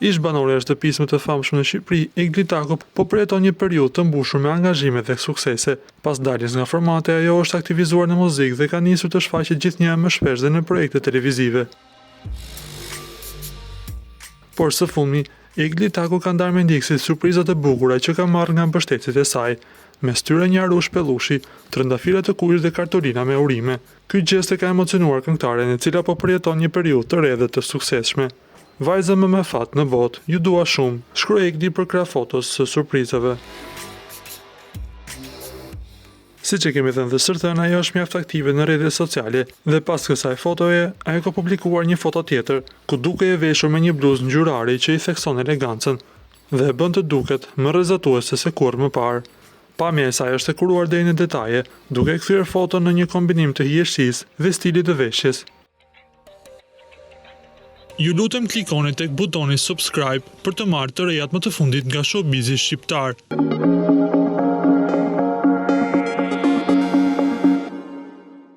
Ish banore e shtëpisë më të famshme në Shqipëri, Egli Tako po përjeton një periudhë të mbushur me angazhime dhe suksese. Pas daljes nga formate, ajo është aktivizuar në muzikë dhe ka nisur të shfaqet gjithnjë më shpesh dhe në projekte televizive. Por së fundmi, Egli Tako ka ndarë me ndjekësit surprizat e bukura që ka marrë nga mbështetësit e saj, mes tyre një arush pellushi, trëndafile të kuq dhe kartolina me urime. Ky gjest e ka emocionuar këngëtaren, e cila po përjeton një periudhë të re dhe të suksesshme. Vajza më me fat në botë, ju dua shumë, shkroi Egli për krah fotos së surprizave. Siç e kemi thënë dhe sërtën, ajo është mjaft aktive në rrjetet sociale dhe pas kësaj fotoje, ajo ka publikuar një foto tjetër, ku duke e veshur me një bluzë ngjyrare që i thekson elegancën dhe e bën të duket më rrezatuese se kurrë më parë. Pamja e saj është e kuruar deri në detaje, duke kthyer foton në një kombinim të hijeshisë dhe stilit të veshjes. Ju lutem klikoni tek butoni subscribe për të marrë të rejat më të fundit nga showbizi shqiptar.